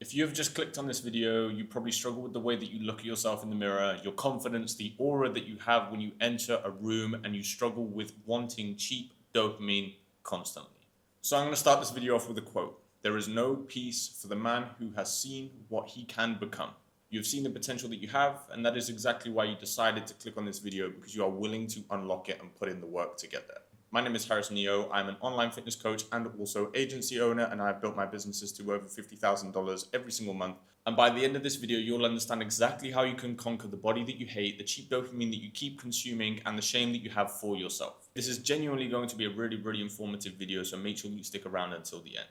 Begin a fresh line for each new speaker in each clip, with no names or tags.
If you've just clicked on this video, you probably struggle with the way that you look at yourself in the mirror, your confidence, the aura that you have when you enter a room, and you struggle with wanting cheap dopamine constantly. So I'm going to start this video off with a quote. There is no peace for the man who has seen what he can become. You've seen the potential that you have, and that is exactly why you decided to click on this video, because you are willing to unlock it and put in the work to get there. My name is Harris Neo. I'm an online fitness coach and also agency owner, and I've built my businesses to over $50,000 every single month. And by the end of this video, you'll understand exactly how you can conquer the body that you hate, the cheap dopamine that you keep consuming, and the shame that you have for yourself. This is genuinely going to be a really informative video, so make sure you stick around until the end.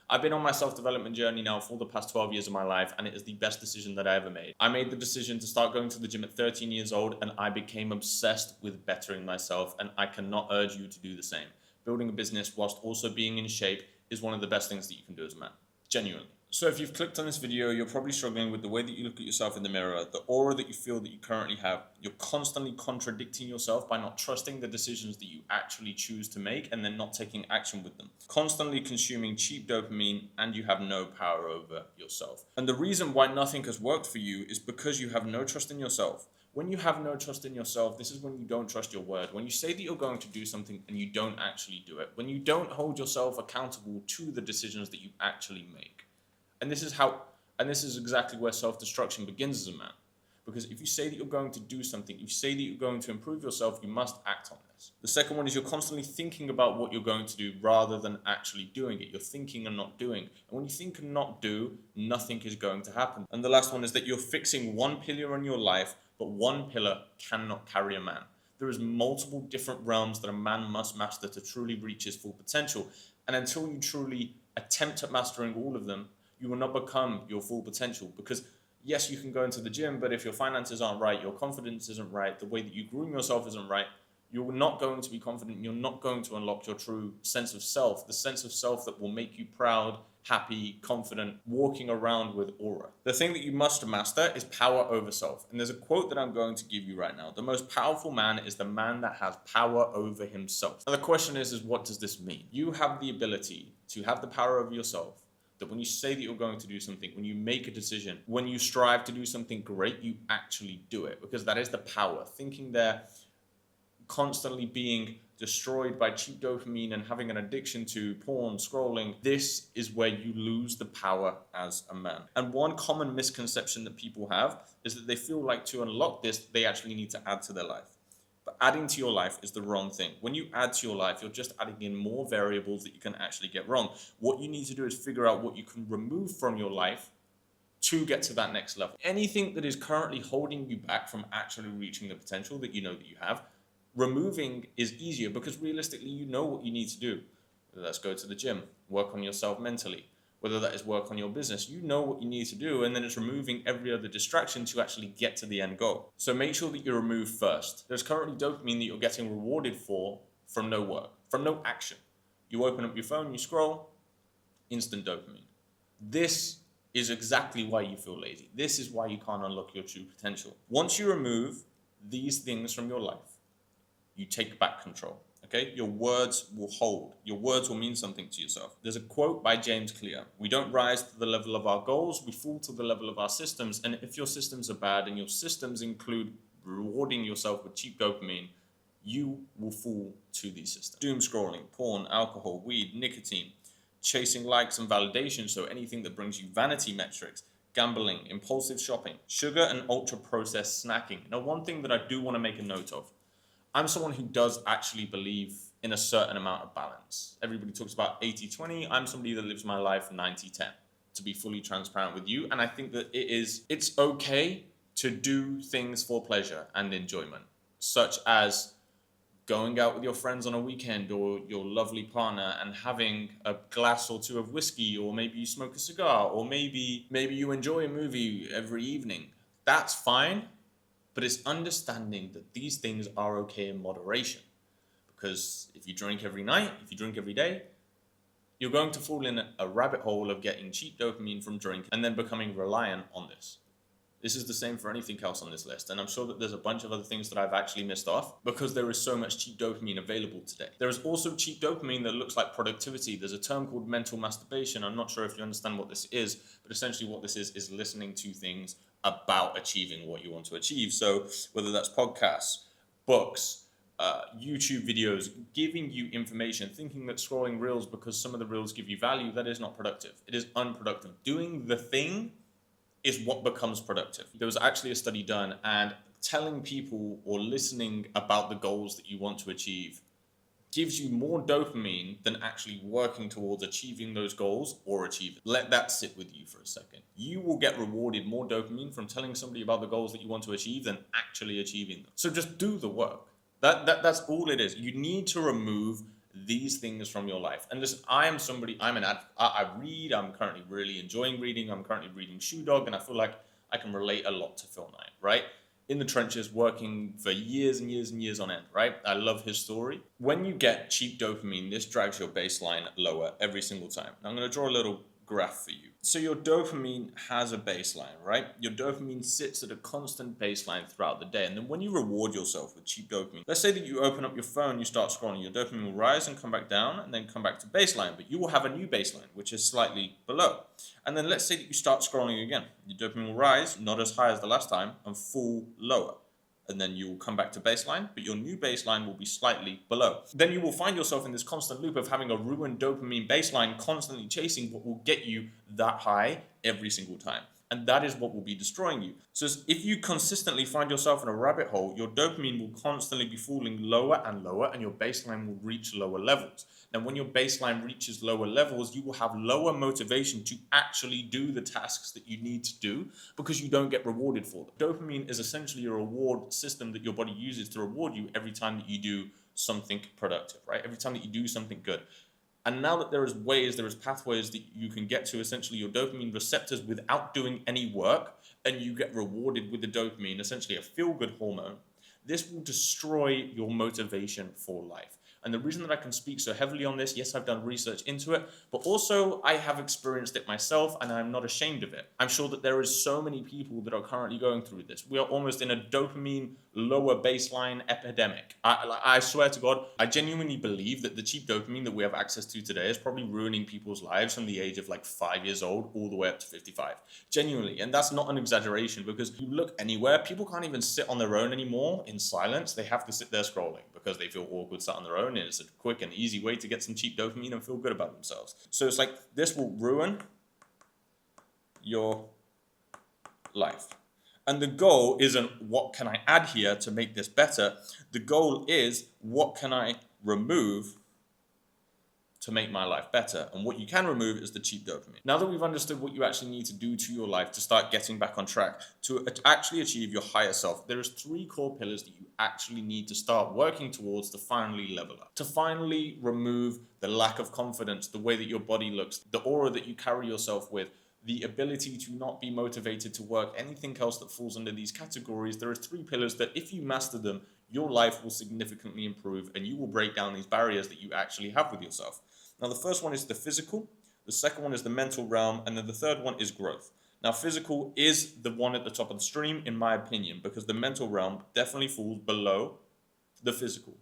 I've been on my self-development journey now for the past 12 years of my life, and it is the best decision that I ever made. I made the decision to start going to the gym at 13 years old, and I became obsessed with bettering myself, and I cannot urge you to do the same. Building a business whilst also being in shape is one of the best things that you can do as a man. Genuinely. So if you've clicked on this video, you're probably struggling with the way that you look at yourself in the mirror, the aura that you feel that you currently have. You're constantly contradicting yourself by not trusting the decisions that you actually choose to make and then not taking action with them. Constantly consuming cheap dopamine, and you have no power over yourself. And the reason why nothing has worked for you is because you have no trust in yourself. When you have no trust in yourself, this is when you don't trust your word. When you say that you're going to do something and you don't actually do it. When you don't hold yourself accountable to the decisions that you actually make. And this is exactly where self-destruction begins as a man. Because if you say that you're going to do something, if you say that you're going to improve yourself, you must act on this. The second one is you're constantly thinking about what you're going to do rather than actually doing it. You're thinking and not doing. And when you think and not do, nothing is going to happen. And the last one is that you're fixing one pillar in your life, but one pillar cannot carry a man. There is multiple different realms that a man must master to truly reach his full potential. And until you truly attempt at mastering all of them, you will not become your full potential. Because yes, you can go into the gym, but if your finances aren't right, your confidence isn't right, the way that you groom yourself isn't right, you're not going to be confident. You're not going to unlock your true sense of self, the sense of self that will make you proud, happy, confident, walking around with aura. The thing that you must master is power over self. And there's a quote that I'm going to give you right now. The most powerful man is the man that has power over himself. Now the question is what does this mean? You have the ability to have the power over yourself. That when you say that you're going to do something, when you make a decision, when you strive to do something great, you actually do it. Because that is the power. Thinking there, constantly being destroyed by cheap dopamine and having an addiction to porn, scrolling, this is where you lose the power as a man. And one common misconception that people have is that they feel like to unlock this, they actually need to add to their life. But adding to your life is the wrong thing. When you add to your life, you're just adding in more variables that you can actually get wrong. What you need to do is figure out what you can remove from your life to get to that next level. Anything that is currently holding you back from actually reaching the potential that you know that you have, removing is easier because realistically you know what you need to do. Whether that's go to the gym, work on yourself mentally, whether that is work on your business, you know what you need to do, and then it's removing every other distraction to actually get to the end goal. So make sure that you remove first. There's currently dopamine that you're getting rewarded for from no work, from no action. You open up your phone, you scroll, instant dopamine. This is exactly why you feel lazy. This is why you can't unlock your true potential. Once you remove these things from your life, you take back control. Okay, your words will hold. Your words will mean something to yourself. There's a quote by James Clear. We don't rise to the level of our goals, we fall to the level of our systems. And if your systems are bad and your systems include rewarding yourself with cheap dopamine, you will fall to these systems. Doom scrolling, porn, alcohol, weed, nicotine, chasing likes and validation, so anything that brings you vanity metrics, gambling, impulsive shopping, sugar and ultra-processed snacking. Now, one thing that I do want to make a note of, I'm someone who does actually believe in a certain amount of balance. Everybody talks about 80-20. I'm somebody that lives my life 90-10, to be fully transparent with you. And I think that it's okay to do things for pleasure and enjoyment, such as going out with your friends on a weekend or your lovely partner and having a glass or two of whiskey, or maybe you smoke a cigar, or maybe you enjoy a movie every evening. That's fine. But it's understanding that these things are okay in moderation. Because if you drink every night, if you drink every day, you're going to fall in a rabbit hole of getting cheap dopamine from drink and then becoming reliant on this. This is the same for anything else on this list. And I'm sure that there's a bunch of other things that I've actually missed off because there is so much cheap dopamine available today. There is also cheap dopamine that looks like productivity. There's a term called mental masturbation. I'm not sure if you understand what this is, but essentially what this is listening to things about achieving what you want to achieve. So whether that's podcasts, books, YouTube videos, giving you information, thinking that scrolling reels because some of the reels give you value, that is not productive. It is unproductive. Doing the thing is what becomes productive. There was actually a study done, and telling people or listening about the goals that you want to achieve gives you more dopamine than actually working towards achieving those goals or achieving. Let that sit with you for a second. You will get rewarded more dopamine from telling somebody about the goals that you want to achieve than actually achieving them. So just do the work. That's all it is. You need to remove these things from your life. And listen, I'm an advocate. I read. I'm currently really enjoying reading. I'm currently reading Shoe Dog, and I feel like I can relate a lot to Phil Knight, right? In the trenches, working for years and years and years on end, right? I love his story. When you get cheap dopamine, this drags your baseline lower every single time. Now I'm going to draw a little graph for you. So your dopamine has a baseline, right? Your dopamine sits at a constant baseline throughout the day. And then when you reward yourself with cheap dopamine, let's say that you open up your phone, you start scrolling, your dopamine will rise and come back down and then come back to baseline, but you will have a new baseline, which is slightly below. And then let's say that you start scrolling again. Your dopamine will rise, not as high as the last time, and fall lower. And then you will come back to baseline, but your new baseline will be slightly below. Then you will find yourself in this constant loop of having a ruined dopamine baseline, constantly chasing what will get you that high every single time. And that is what will be destroying you. So if you consistently find yourself in a rabbit hole, your dopamine will constantly be falling lower and lower, and your baseline will reach lower levels. Now, when your baseline reaches lower levels, you will have lower motivation to actually do the tasks that you need to do because you don't get rewarded for them. Dopamine is essentially a reward system that your body uses to reward you every time that you do something productive, right? Every time that you do something good. And now that there is pathways that you can get to essentially your dopamine receptors without doing any work, and you get rewarded with the dopamine, essentially a feel-good hormone, this will destroy your motivation for life. And the reason that I can speak so heavily on this, yes, I've done research into it, but also I have experienced it myself and I'm not ashamed of it. I'm sure that there is so many people that are currently going through this. We are almost in a dopamine lower baseline epidemic. I swear to God, I genuinely believe that the cheap dopamine that we have access to today is probably ruining people's lives from the age of like 5 years old all the way up to 55. Genuinely. And that's not an exaggeration because you look anywhere, people can't even sit on their own anymore in silence. They have to sit there scrolling because they feel awkward sat on their own. And it's a quick and easy way to get some cheap dopamine and feel good about themselves. So it's like this will ruin your life. And the goal isn't what can I add here to make this better. The goal is what can I remove to make my life better. And what you can remove is the cheap dopamine. Now that we've understood what you actually need to do to your life to start getting back on track, to actually achieve your higher self, there is 3 core pillars that you actually need to start working towards to finally level up. To finally remove the lack of confidence, the way that your body looks, the aura that you carry yourself with, the ability to not be motivated to work, anything else that falls under these categories, there are 3 pillars that if you master them, your life will significantly improve and you will break down these barriers that you actually have with yourself. Now, the first one is the physical, the second one is the mental realm, and then the third one is growth. Now, physical is the one at the top of the stream, in my opinion, because the mental realm definitely falls below the physical.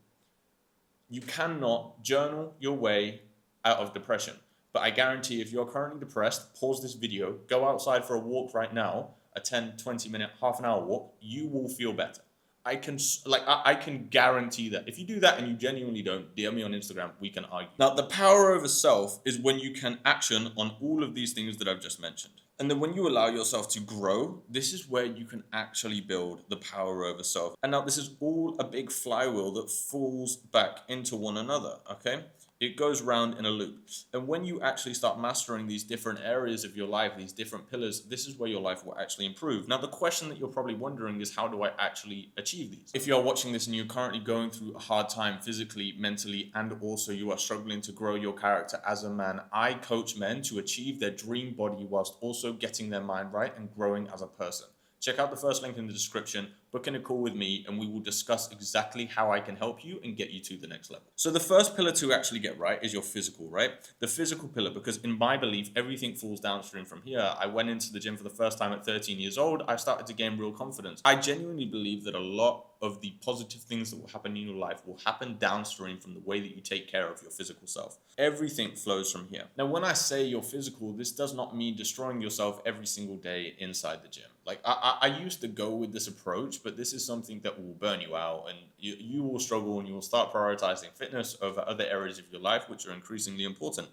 You cannot journal your way out of depression. But I guarantee if you're currently depressed, pause this video, go outside for a walk right now, a 10, 20 minute, half an hour walk, you will feel better. I can guarantee that. If you do that and you genuinely don't, DM me on Instagram, we can argue. Now, the power over self is when you can action on all of these things that I've just mentioned. And then when you allow yourself to grow, this is where you can actually build the power over self. And now this is all a big flywheel that falls back into one another, okay? It goes round in a loop. And when you actually start mastering these different areas of your life, these different pillars, this is where your life will actually improve. Now, the question that you're probably wondering is, how do I actually achieve these? If you're watching this and you're currently going through a hard time physically, mentally, and also you are struggling to grow your character as a man, I coach men to achieve their dream body whilst also getting their mind right and growing as a person. Check out the first link in the description. book in a call with me and we will discuss exactly how I can help you and get you to the next level. So the first pillar to actually get right is your physical, right? The physical pillar, because in my belief, everything falls downstream from here. I went into the gym for the first time at 13 years old. I started to gain real confidence. I genuinely believe that a lot of the positive things that will happen in your life will happen downstream from the way that you take care of your physical self. Everything flows from here. Now, when I say your physical, this does not mean destroying yourself every single day inside the gym. Like I used to go with this approach, but this is something that will burn you out and you will struggle and you will start prioritizing fitness over other areas of your life, which are increasingly important.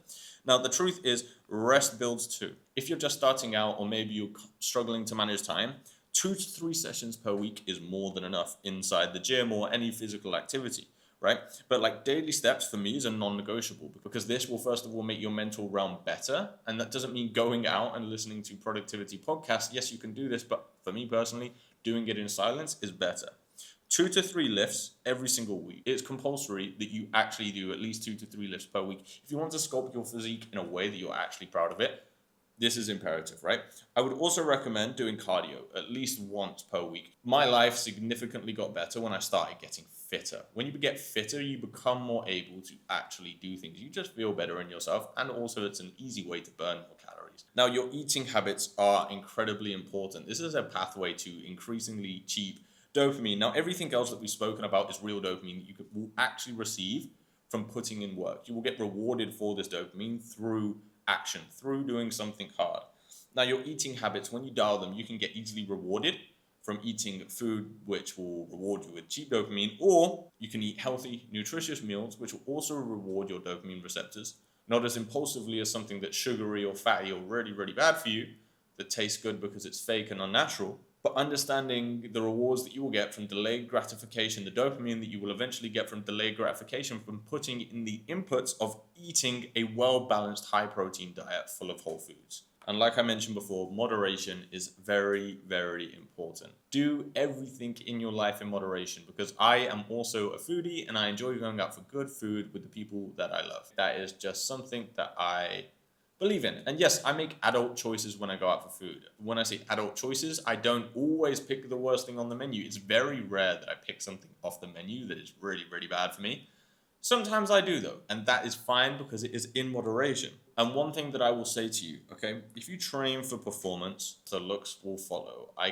Now, the truth is rest builds too. If you're just starting out or maybe you're struggling to manage time, 2 to 3 sessions per week is more than enough inside the gym or any physical activity, right? But like daily steps for me is a non-negotiable because this will first of all make your mental realm better. And that doesn't mean going out and listening to productivity podcasts. Yes, you can do this, but for me personally, doing it in silence is better. 2 to 3 lifts every single week. It's compulsory that you actually do at least 2 to 3 lifts per week. If you want to sculpt your physique in a way that you're actually proud of it, this is imperative, right? I would also recommend doing cardio at least once per week. My life significantly got better when I started getting fitter. When you get fitter, you become more able to actually do things. You just feel better in yourself, and also it's an easy way to burn more calories. Now, your eating habits are incredibly important. This is a pathway to increasingly cheap dopamine. Now, everything else that we've spoken about is real dopamine that you will actually receive from putting in work. You will get rewarded for this dopamine through action, through doing something hard. Now, your eating habits, when you dial them, you can get easily rewarded from eating food which will reward you with cheap dopamine, or you can eat healthy, nutritious meals which will also reward your dopamine receptors, not as impulsively as something that's sugary or fatty or really, really bad for you, that tastes good because it's fake and unnatural, but understanding the rewards that you will get from delayed gratification, the dopamine that you will eventually get from delayed gratification from putting in the inputs of eating a well-balanced, high-protein diet full of whole foods. And like I mentioned before, moderation is very, very important. Do everything in your life in moderation, because I am also a foodie and I enjoy going out for good food with the people that I love. That is just something that I believe in. And yes, I make adult choices when I go out for food. When I say adult choices, I don't always pick the worst thing on the menu. It's very rare that I pick something off the menu that is really, really bad for me. Sometimes I do though, and that is fine because it is in moderation. And one thing that I will say to you, okay, if you train for performance, the looks will follow. I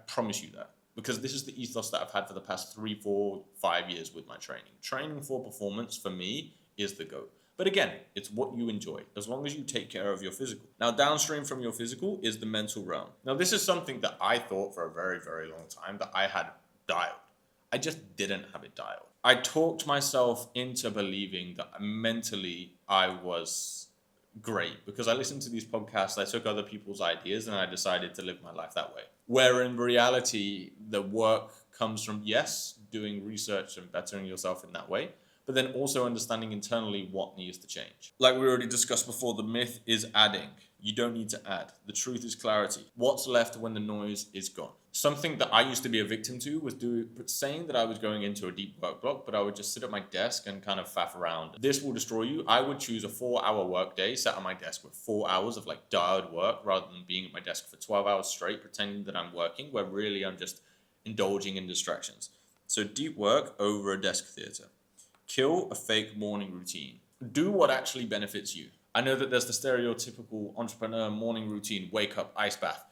promise you that. Because this is the ethos that I've had for the past 3, 4, 5 years with my training. Training for performance for me is the GOAT. But again, it's what you enjoy, as long as you take care of your physical. Now, downstream from your physical is the mental realm. Now, this is something that I thought for a very, very long time that I had dialed. I just didn't have it dialed. I talked myself into believing that mentally I was great because I listened to these podcasts, I took other people's ideas, and I decided to live my life that way. Where in reality, the work comes from, yes, doing research and bettering yourself in that way, but then also understanding internally what needs to change. Like we already discussed before, the myth is adding. You don't need to add. The truth is clarity. What's left when the noise is gone? Something that I used to be a victim to was saying that I was going into a deep work block, but I would just sit at my desk and kind of faff around. This will destroy you. I would choose a 4-hour work day, sat at my desk with 4 hours of like dialed work rather than being at my desk for 12 hours straight, pretending that I'm working, where really I'm just indulging in distractions. So deep work over a desk theater. Kill a fake morning routine. Do what actually benefits you. I know that there's the stereotypical entrepreneur morning routine, wake up, ice bath,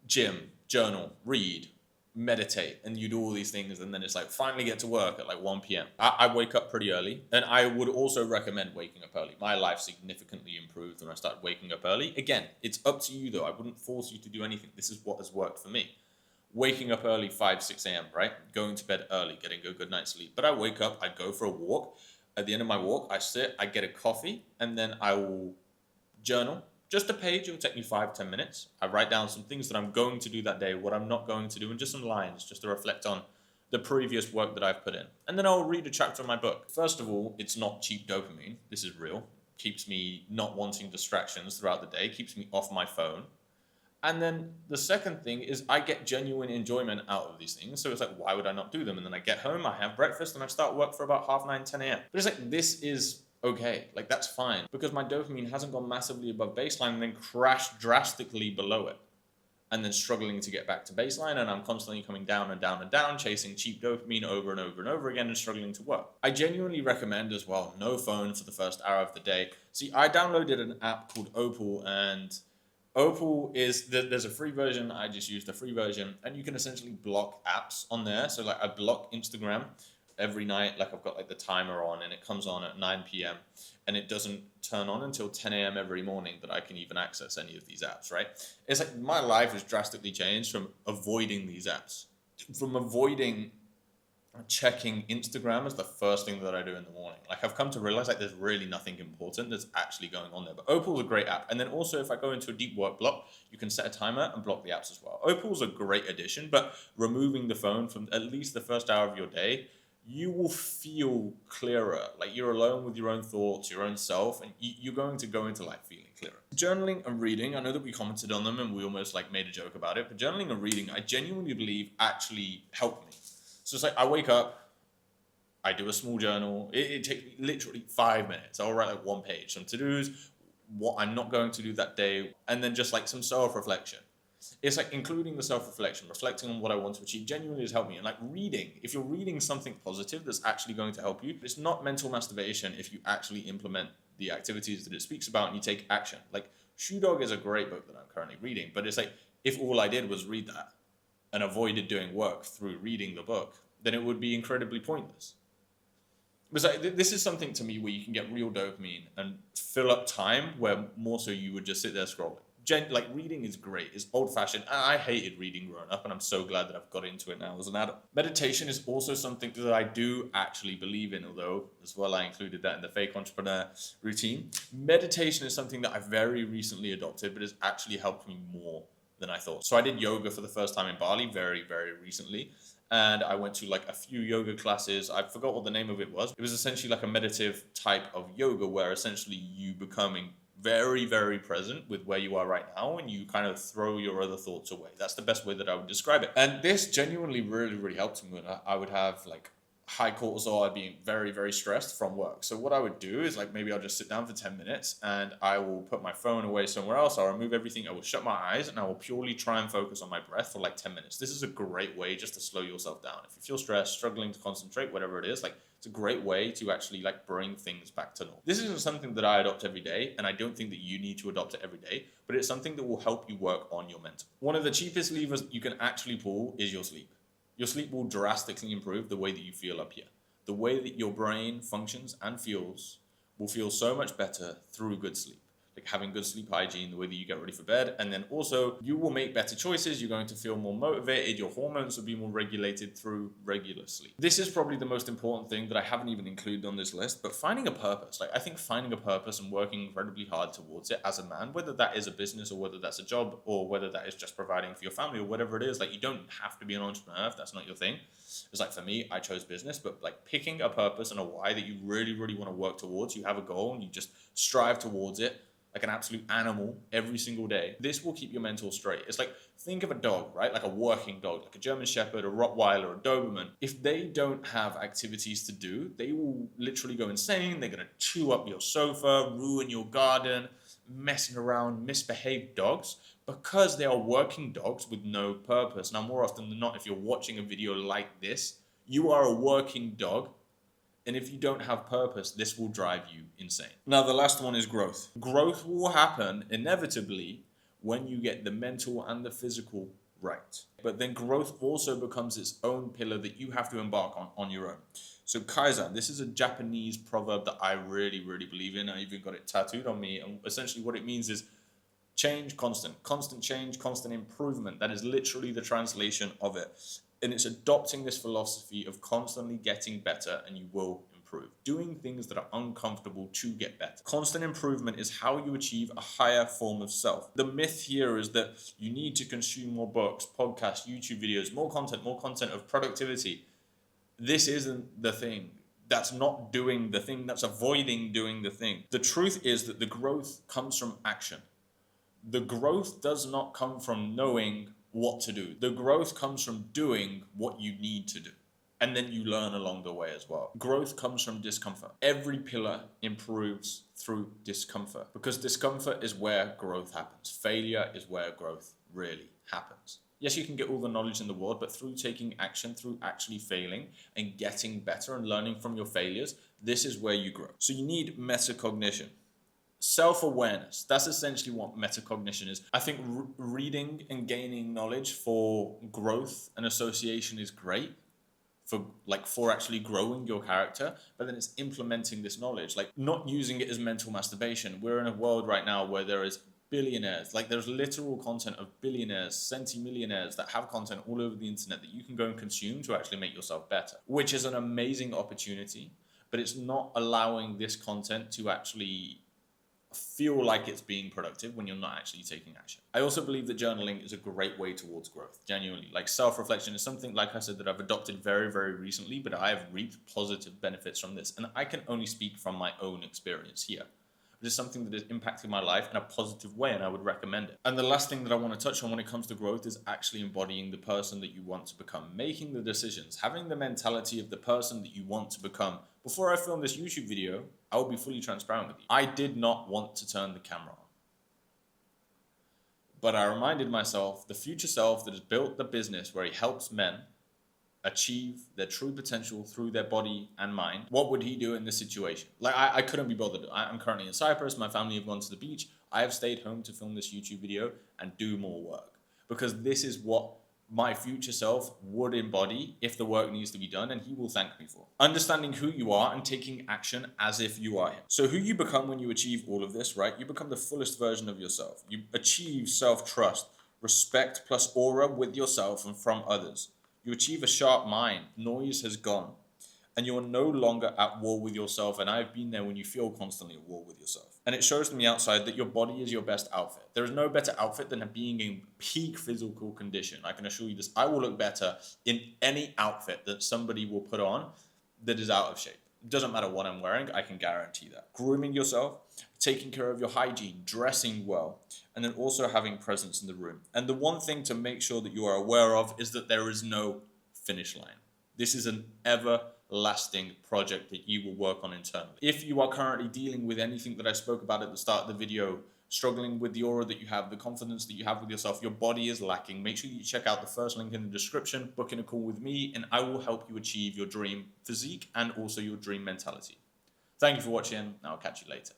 gym, journal, read, meditate, and you do all these things, and then it's like finally get to work at like 1 p.m. I wake up pretty early, and I would also recommend waking up early. My life significantly improved when I started waking up early. Again, it's up to you though. I wouldn't force you to do anything. This is what has worked for me. Waking up early, 5, 6 a.m., right? Going to bed early, getting a good night's sleep. But I wake up, I go for a walk. At the end of my walk, I sit, I get a coffee, and then I will journal. Just a page, it will take me 5, 10 minutes. I write down some things that I'm going to do that day, what I'm not going to do, and just some lines, just to reflect on the previous work that I've put in. And then I'll read a chapter of my book. First of all, it's not cheap dopamine. This is real. Keeps me not wanting distractions throughout the day, keeps me off my phone. And then the second thing is I get genuine enjoyment out of these things. So it's like, why would I not do them? And then I get home, I have breakfast, and I start work for about 9:30, 10 a.m. But it's like, this is okay. Like, that's fine. Because my dopamine hasn't gone massively above baseline and then crashed drastically below it. and then struggling to get back to baseline, and I'm constantly coming down and down and down, chasing cheap dopamine over and over and over again and struggling to work. I genuinely recommend as well, no phone for the first hour of the day. See, I downloaded an app called Opal, and Opal is, there's a free version. I just used the free version, and you can essentially block apps on there. So like I block Instagram every night, like I've got like the timer on, and it comes on at 9 p.m. and it doesn't turn on until 10 a.m. every morning that I can even access any of these apps, right? It's like my life has drastically changed from avoiding these apps, from avoiding checking Instagram as the first thing that I do in the morning. Like I've come to realize like there's really nothing important that's actually going on there. But Opal's a great app. And then also if I go into a deep work block, you can set a timer and block the apps as well. Opal's a great addition, but removing the phone from at least the first hour of your day, you will feel clearer. Like you're alone with your own thoughts, your own self, and you're going to go into life feeling clearer. Journaling and reading, I know that we commented on them and we almost like made a joke about it, but journaling and reading, I genuinely believe actually help me. So it's like I wake up, I do a small journal. It takes me literally 5 minutes. I'll write like one page, some to-dos, what I'm not going to do that day, and then just like some self-reflection. It's like including the self-reflection, reflecting on what I want to achieve genuinely has helped me. And like reading, if you're reading something positive that's actually going to help you, it's not mental masturbation if you actually implement the activities that it speaks about and you take action. Like Shoe Dog is a great book that I'm currently reading, but it's like if all I did was read that and avoided doing work through reading the book, then it would be incredibly pointless. But like, this is something to me where you can get real dopamine and fill up time where more so you would just sit there scrolling. Like reading is great. It's old-fashioned. I hated reading growing up, and I'm so glad that I've got into it now as an adult. Meditation is also something that I do actually believe in, although as well I included that in the fake entrepreneur routine. Meditation is something that I've very recently adopted, but has actually helped me more than I thought. So I did yoga for the first time in Bali very, very recently. And I went to like a few yoga classes. I forgot what the name of it was. It was essentially like a meditative type of yoga where essentially you becoming very, very present with where you are right now and you kind of throw your other thoughts away. That's the best way that I would describe it. And this genuinely really, really helped me when I would have like high cortisol. I'd be very, very stressed from work. So what I would do is like maybe I'll just sit down for 10 minutes and I will put my phone away somewhere else. I'll remove everything. I will shut my eyes and I will purely try and focus on my breath for like 10 minutes. This is a great way just to slow yourself down. If you feel stressed, struggling to concentrate, whatever it is, like it's a great way to actually like bring things back to normal. This isn't something that I adopt every day, and I don't think that you need to adopt it every day, but it's something that will help you work on your mental. One of the cheapest levers you can actually pull is your sleep. Your sleep will drastically improve the way that you feel up here. The way that your brain functions and feels will feel so much better through good sleep. Like having good sleep hygiene, the way that you get ready for bed, and then also you will make better choices. You're going to feel more motivated. Your hormones will be more regulated through regular sleep. This is probably the most important thing that I haven't even included on this list, but finding a purpose. Like I think finding a purpose and working incredibly hard towards it as a man, whether that is a business or whether that's a job or whether that is just providing for your family or whatever it is, like you don't have to be an entrepreneur if that's not your thing. It's like for me, I chose business, but like picking a purpose and a why that you really, really want to work towards, you have a goal and you just strive towards it like an absolute animal every single day. This will keep your mental straight. It's like, think of a dog, right? Like a working dog, like a German Shepherd, a Rottweiler, a Doberman. If they don't have activities to do, they will literally go insane. They're going to chew up your sofa, ruin your garden, messing around, misbehaved dogs, because they are working dogs with no purpose. Now, more often than not, if you're watching a video like this, you are a working dog. And if you don't have purpose, this will drive you insane. Now, the last one is growth. Growth will happen inevitably when you get the mental and the physical right. But then growth also becomes its own pillar that you have to embark on your own. So Kaizen, this is a Japanese proverb that I really, really believe in. I even got it tattooed on me. And essentially what it means is change, constant change, constant improvement. That is literally the translation of it. And it's adopting this philosophy of constantly getting better and you will improve. Doing things that are uncomfortable to get better. Constant improvement is how you achieve a higher form of self. The myth here is that you need to consume more books, podcasts, YouTube videos, more content of productivity. This isn't the thing. That's not doing the thing. That's avoiding doing the thing. The truth is that the growth comes from action. The growth does not come from knowing what to do. The growth comes from doing what you need to do. And then you learn along the way as well. Growth comes from discomfort. Every pillar improves through discomfort, because discomfort is where growth happens. Failure is where growth really happens. Yes, you can get all the knowledge in the world, but through taking action, through actually failing and getting better and learning from your failures, this is where you grow. So you need metacognition. Self-awareness, that's essentially what metacognition is. I think reading and gaining knowledge for growth and association is great for actually growing your character, but then it's implementing this knowledge, like not using it as mental masturbation. We're in a world right now where there is billionaires, like there's literal content of billionaires, centimillionaires that have content all over the internet that you can go and consume to actually make yourself better, which is an amazing opportunity, but it's not allowing this content to actually feel like it's being productive when you're not actually taking action. I also believe that journaling is a great way towards growth, genuinely. Like self-reflection is something, like I said, that I've adopted very, very recently, but I have reaped positive benefits from this. And I can only speak from my own experience here. It is something that has impacted my life in a positive way, and I would recommend it. And the last thing that I want to touch on when it comes to growth is actually embodying the person that you want to become, making the decisions, having the mentality of the person that you want to become. Before I filmed this YouTube video, I will be fully transparent with you. I did not want to turn the camera on. But I reminded myself, the future self that has built the business where he helps men achieve their true potential through their body and mind, what would he do in this situation? Like, I couldn't be bothered. I'm currently in Cyprus. My family have gone to the beach. I have stayed home to film this YouTube video and do more work, because this is what my future self would embody if the work needs to be done, and he will thank me for. Understanding who you are and taking action as if you are him. So who you become when you achieve all of this, right? You become the fullest version of yourself. You achieve self-trust, respect plus aura with yourself and from others. You achieve a sharp mind, noise has gone, and you're no longer at war with yourself. And I've been there when you feel constantly at war with yourself. And it shows from the outside that your body is your best outfit. There is no better outfit than being in peak physical condition. I can assure you this. I will look better in any outfit that somebody will put on that is out of shape. It doesn't matter what I'm wearing, I can guarantee that. Grooming yourself, taking care of your hygiene, dressing well, and then also having presence in the room. And the one thing to make sure that you are aware of is that there is no finish line. This is an everlasting project that you will work on internally. If you are currently dealing with anything that I spoke about at the start of the video, struggling with the aura that you have, the confidence that you have with yourself, your body is lacking, make sure you check out the first link in the description, book in a call with me, and I will help you achieve your dream physique and also your dream mentality. Thank you for watching, and I'll catch you later.